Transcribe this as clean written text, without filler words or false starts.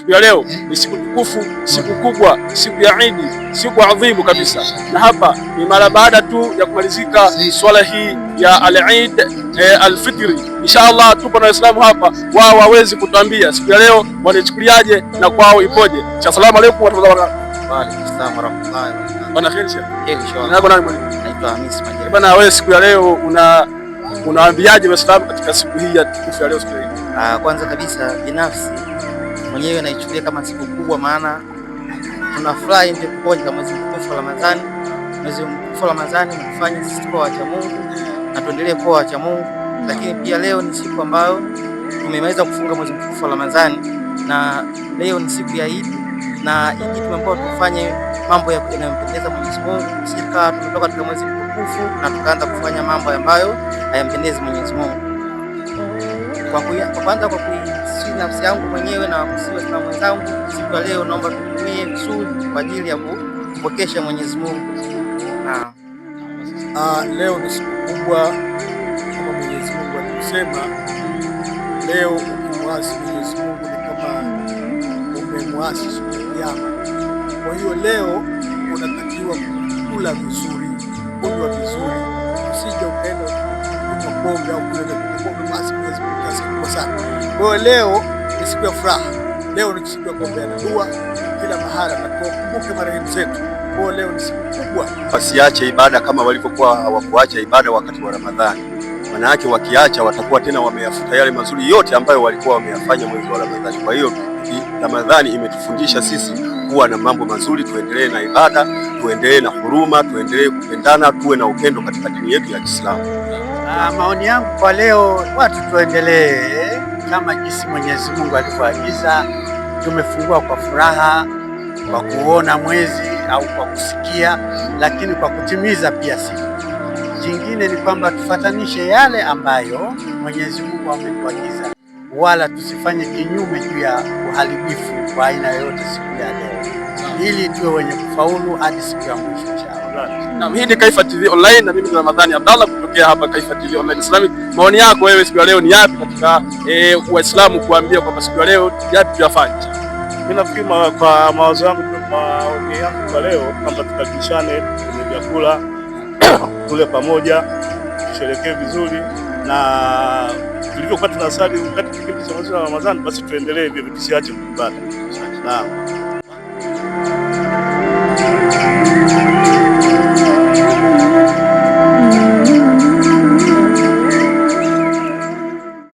siku ya leo ni siku tukufu, siku kubwa, siku ya Eid, siku adhimu kabisa, na hapa ni mara baada tu ya kumalizika swala hii ya al-Eid al-Fitri. Inshallah tupo na Waislamu hapa, wao wawezi kutuambia siku ya leo wanachukuliaje na kwao ipoje. Assalamu alaykum wa rahmatullahi wa barakatuh. Wa alaykum assalam wa rahmatullahi wa barakatuh. Bwana kheri sheikh. Inshallah. Nako nani mwalimu? Naitwa Hamis Majid. Bwana, wewe siku ya leo unawaambiaje Waislamu katika siku hii ya tukufu ya leo siku hii? Kwanza kabisa binafsi mwenyewe naichukulia kama siku kubwa, maana tunafurahi ndio kuponya mwezi mtukufu wa Ramadhani. Mwezi mtukufu wa Ramadhani unafanya sisi kwa wacha Mungu na tuendelee kuwa wacha Mungu, lakini pia leo ni siku ambayo tumemaliza kufunga mwezi mtukufu wa Ramadhani na leo ni siku ya Eid, na Eid tumeambiwa tufanye mambo yanayompendeza Mwenyezi Mungu. Sika tumetoka katika mwezi mtukufu na tukaanza kufanya mambo ambayo hayampendezi Mwenyezi Mungu. Kwa kwanza kwa kuisi nafsi yangu mwenyewe na kusiwa na mwenzangu, siku ya leo naomba tutumie vizuri kwa ajili ya kupokesha Mwenyezi Mungu. Leo ni siku kubwa kama Mwenyezi Mungu alisema, leo ukimwasi Mwenyezi Mungu ni kama umemwasi siku ya Kiyama. Kwa hiyo leo unatakiwa kula vizuri, kunywa vizuri, usije ukaenda kunywa pombe au kunywa pombe, basi Mwenyezi Mungu asifiwe sana. Kwa hiyo leo ni siku ya furaha, leo ni siku ya kuombea dua kila mahali na tukumbuke marehemu zetu. Kwa leo ni siku kubwa, wasiache ibada kama walivyokuwa hawakuacha ibada wakati wa Ramadhani. Maana yake wakiacha watakuwa tena wameyafuta yale mazuri yote ambayo walikuwa wameyafanya mwezi wa Ramadhani. Kwa hiyo Ramadhani imetufundisha sisi kuwa na mambo mazuri, tuendelee na ibada, tuendelee na huruma, tuendelee kupendana, tuwe na upendo katika dini yetu ya Kiislamu. Maoni yangu kwa leo, watu tuendelee kama jinsi Mwenyezi Mungu alivyoagiza. Tumefungua kwa furaha, kwa kuona mwezi au kwa kusikia, lakini kwa kutimiza pia siku. Jingine ni kwamba tufatanishe yale ambayo Mwenyezi Mungu ametuagiza, wala tusifanye kinyume juu ya uharibifu wa aina yoyote siku ya leo, ili tuwe wenye kufaulu hadi siku ya mwisho inshallah. Naam, hii ni Kaifa TV Online na mimi ni Ramadhani Abdallah kutokea hapa Kaifa TV Online Islamic. Maoni yako wewe siku ya leo ni yapi katika Waislamu kuambia kwamba siku ya leo yapi tuyafanye? Mimi nafikiri kwa mawazo yangu, maoni yangu kwa leo kwamba tukaribishane kwenye vyakula tule pamoja, tusherekee vizuri, na tulivyokuwa tunasali wakati kipindi cha mwezi wa Ramadhani, basi tuendelee hivyo, tusiache ibada. Naam.